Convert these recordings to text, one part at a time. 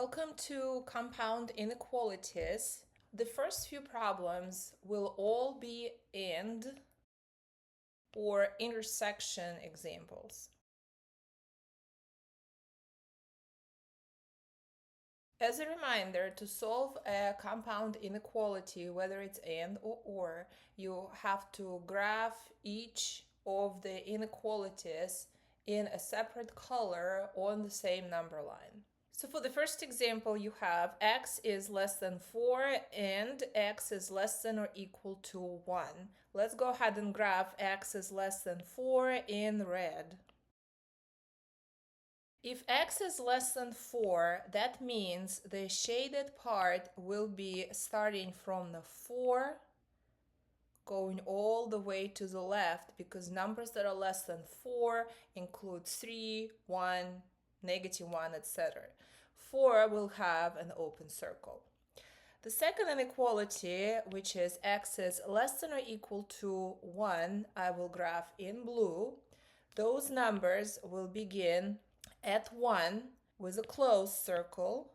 Welcome to Compound Inequalities. The first few problems will all be and or intersection examples. As a reminder, to solve a compound inequality, whether it's and or, you have to graph each of the inequalities in a separate color on the same number line. So for the first example, you have x is less than 4 and x is less than or equal to 1. Let's go ahead and graph x is less than 4 in red. If x is less than 4, that means the shaded part will be starting from the 4 going all the way to the left, because numbers that are less than 4 include 3, 1, -1, etc. 4 will have an open circle. The second inequality, which is x is less than or equal to 1, I will graph in blue. Those numbers will begin at 1 with a closed circle,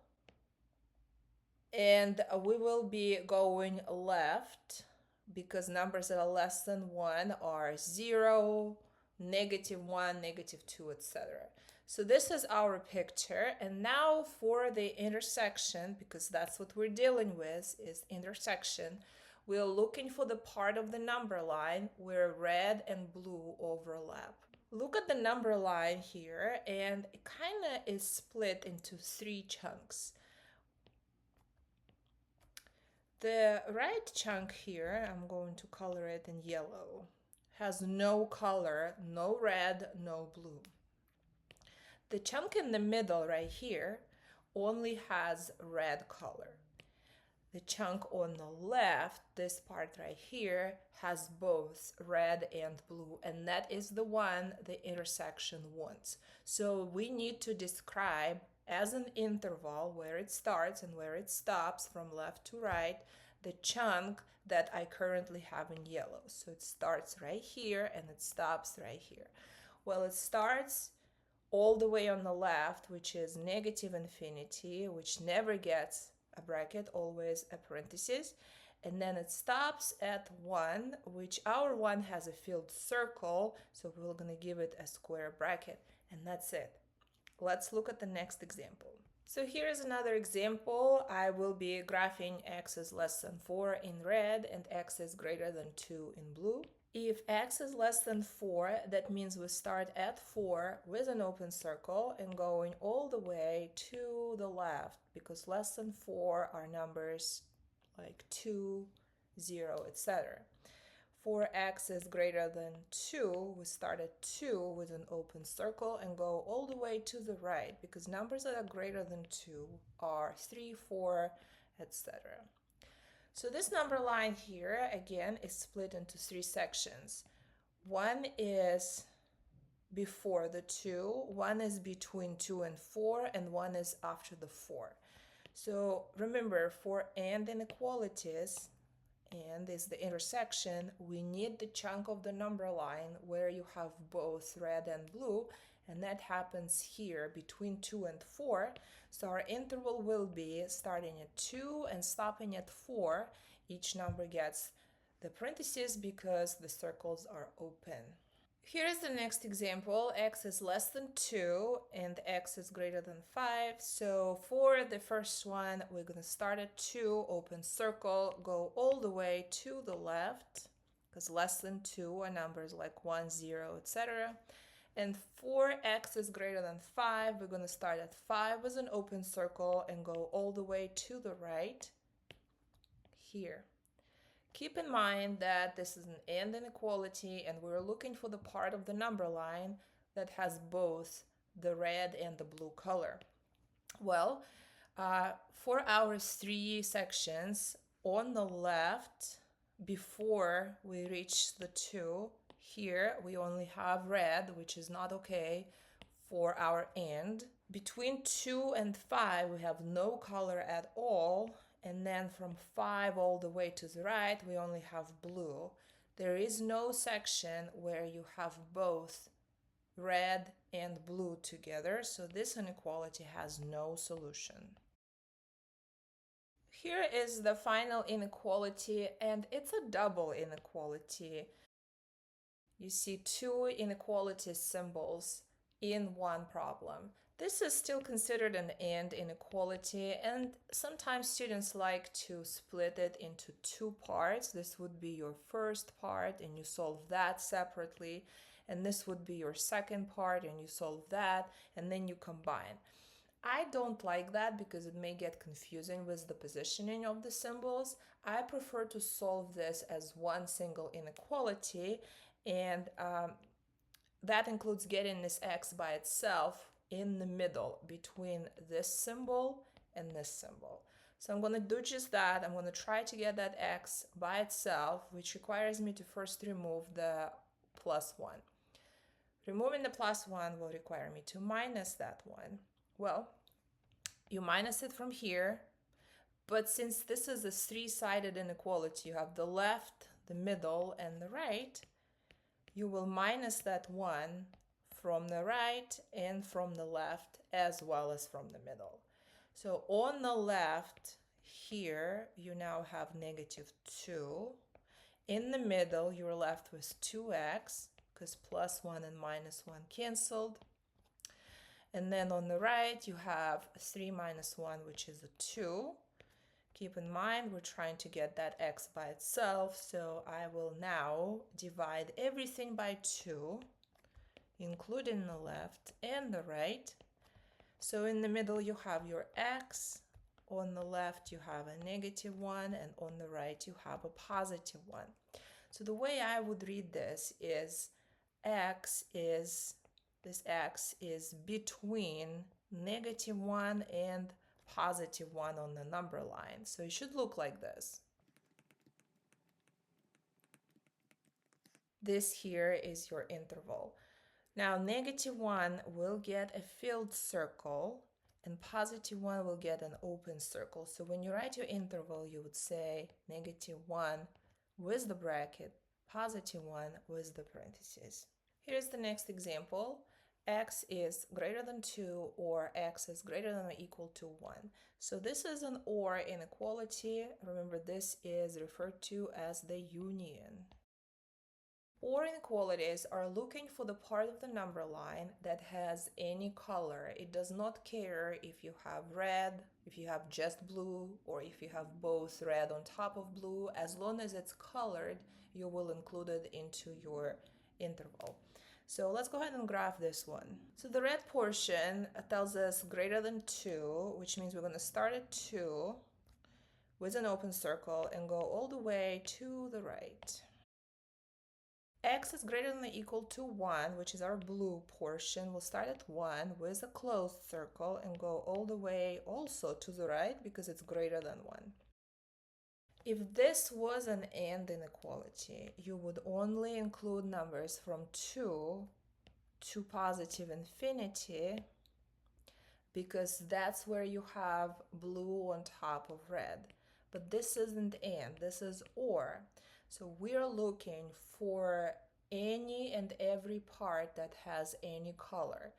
and we will be going left because numbers that are less than 1 are 0, -1, -2, etc. So this is our picture, and now for the intersection, because that's what we're dealing with, is intersection. We're looking for the part of the number line where red and blue overlap. Look at the number line here, and it kind of is split into 3 chunks. The right chunk here, I'm going to color it in yellow, has no color, no red, no blue. The chunk in the middle right here only has red color. The chunk on the left, this part right here, has both red and blue, and that is the one the intersection wants. So we need to describe as an interval where it starts and where it stops from left to right the chunk that I currently have in yellow. So it starts right here and it stops right here. Well, it starts all the way on the left, which is -infinity, which never gets a bracket, always a parenthesis, and then it stops at 1, which our 1 has a filled circle, so we're going to give it a square bracket, and that's it. Let's look at the next example. So here's another example. I will be graphing x is less than 4 in red and x is greater than 2 in blue. If x is less than 4, that means we start at 4 with an open circle and going all the way to the left, because less than 4 are numbers like 2, 0, etc. For x is greater than 2, we start at 2 with an open circle and go all the way to the right, because numbers that are greater than 2 are 3, 4, etc. So this number line here, again, is split into 3 sections. One is before the 2, one is between 2 and 4, and one is after the 4. So remember, for and inequalities, and is the intersection, we need the chunk of the number line where you have both red and blue, and that happens here between 2 and 4. So our interval will be starting at 2 and stopping at 4. Each number gets the parentheses because the circles are open. Here's the next example. X is less than 2 and x is greater than 5. So for the first one, we're going to start at 2, open circle, go all the way to the left, because less than 2 are numbers like 1, 0, etc. And for x is greater than 5, we're going to start at 5 with an open circle and go all the way to the right here. Keep in mind that this is an and inequality, and we're looking for the part of the number line that has both the red and the blue color. Well, for our 3 sections, on the left, before we reach the 2, here we only have red, which is not okay for our and. Between 2 and 5, we have no color at all. And then from 5 all the way to the right, we only have blue. There is no section where you have both red and blue together, so this inequality has no solution. Here is the final inequality, and it's a double inequality. You see two inequality symbols in one problem. This is still considered an AND inequality, and sometimes students like to split it into two parts. This would be your first part, and you solve that separately, and this would be your second part, and you solve that, and then you combine. I don't like that because it may get confusing with the positioning of the symbols. I prefer to solve this as one single inequality, and that includes getting this x by itself in the middle between this symbol and this symbol. So I'm going to do just that. I'm going to try to get that x by itself, which requires me to first remove the plus 1. Removing the plus 1 will require me to minus that 1. Well, you minus it from here, but since this is a three-sided inequality, you have the left, the middle, and the right, you will minus that 1 from the right and from the left as well as from the middle. So on the left here, you now have negative 2. In the middle, you're left with 2x because plus 1 and minus 1 canceled. And then on the right, you have 3 minus 1, which is a 2. Keep in mind, we're trying to get that x by itself, so I will now divide everything by 2, including the left and the right. So in the middle, you have your x. On the left, you have a negative 1, and on the right, you have a positive 1. So the way I would read this is this x is between negative 1 and positive 1 on the number line. So it should look like this. This here is your interval. Now negative 1 will get a filled circle and positive 1 will get an open circle. So when you write your interval, you would say negative 1 with the bracket, positive 1 with the parentheses. Here's the next example. X is greater than 2 or x is greater than or equal to 1. So this is an OR inequality. Remember, this is referred to as the union. OR inequalities are looking for the part of the number line that has any color. It does not care if you have red, if you have just blue, or if you have both red on top of blue. As long as it's colored, you will include it into your interval. So let's go ahead and graph this one. So the red portion tells us greater than 2, which means we're going to start at 2 with an open circle and go all the way to the right. X is greater than or equal to 1, which is our blue portion. We'll start at 1 with a closed circle and go all the way also to the right because it's greater than 1. If this was an AND inequality, you would only include numbers from 2 to positive infinity because that's where you have blue on top of red. But this isn't AND, this is OR. So we're looking for any and every part that has any color.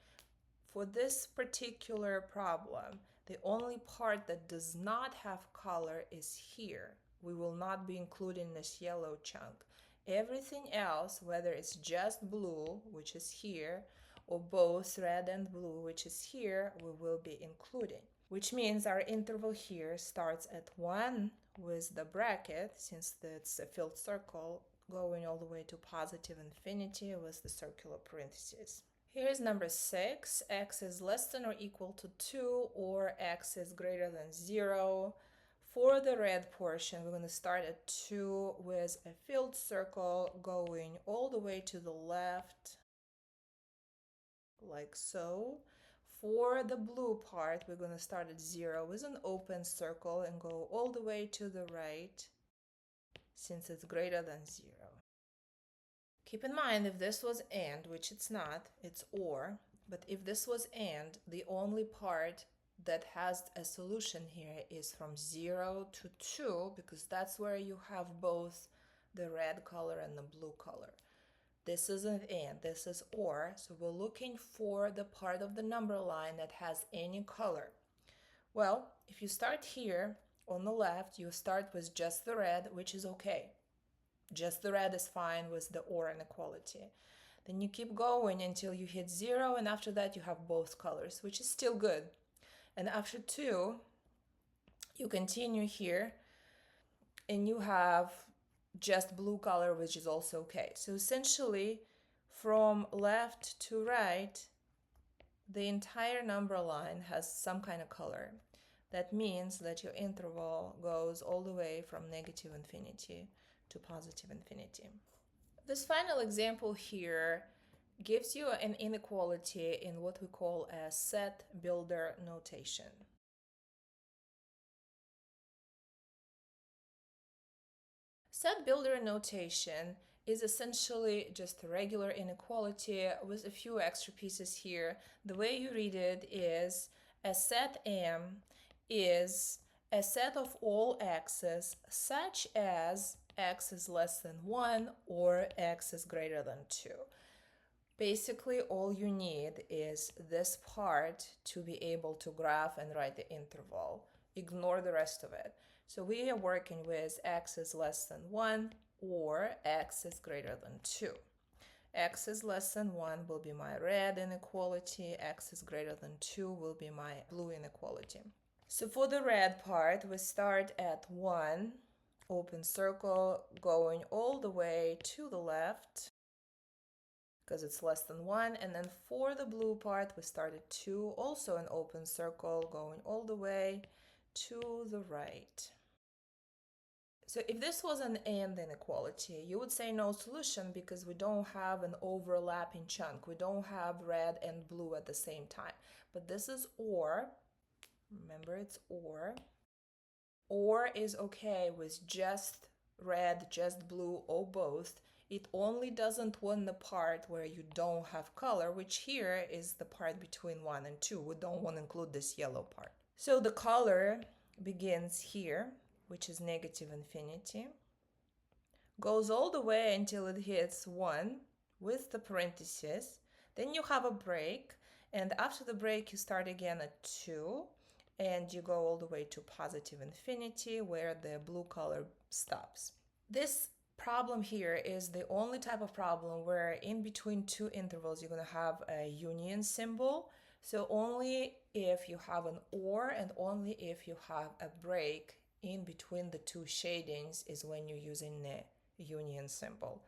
For this particular problem, the only part that does not have color is here. We will not be including this yellow chunk. Everything else, whether it's just blue, which is here, or both red and blue, which is here, we will be including. Which means our interval here starts at 1 with the bracket, since it's a filled circle, going all the way to positive infinity with the circular parentheses. Here's number 6. X is less than or equal to 2 or x is greater than 0. For the red portion, we're going to start at 2 with a filled circle going all the way to the left, like so. For the blue part, we're going to start at 0 with an open circle and go all the way to the right, since it's greater than 0. Keep in mind, if this was AND, which it's not, it's OR, but if this was AND, the only part that has a solution here is from 0 to 2, because that's where you have both the red color and the blue color. This isn't AND, this is OR, so we're looking for the part of the number line that has any color. Well, if you start here, On the left, you start with just the red, which is okay. Just the red is fine with the or inequality. Then you keep going until you hit 0, and after that you have both colors, which is still good. And after 2, you continue here and you have just blue color, which is also okay. So essentially, from left to right, the entire number line has some kind of color. That means that your interval goes all the way from negative infinity to positive infinity. This final example here gives you an inequality in what we call a set builder notation. Set builder notation is essentially just a regular inequality with a few extra pieces here. The way you read it is a set M is a set of all x's such as x is less than 1 or x is greater than 2. Basically, all you need is this part to be able to graph and write the interval. Ignore the rest of it. So we are working with x is less than 1 or x is greater than 2. X is less than 1 will be my red inequality, x is greater than 2 will be my blue inequality. So for the red part, we start at 1, open circle, going all the way to the left, because it's less than 1. And then for the blue part, we start at 2, also an open circle, going all the way to the right. So if this was an and inequality, you would say no solution because we don't have an overlapping chunk. We don't have red and blue at the same time. But this is or. Remember, it's or. Or is okay with just red, just blue, or both. It only doesn't want the part where you don't have color, which here is the part between 1 and 2. We don't want to include this yellow part. So the color begins here, which is negative infinity, goes all the way until it hits 1 with the parentheses. Then you have a break, and after the break you start again at 2, and you go all the way to positive infinity where the blue color stops. This problem here is the only type of problem where in between two intervals you're going to have a union symbol. So only if you have an or and only if you have a break in between the two shadings is when you're using the union symbol.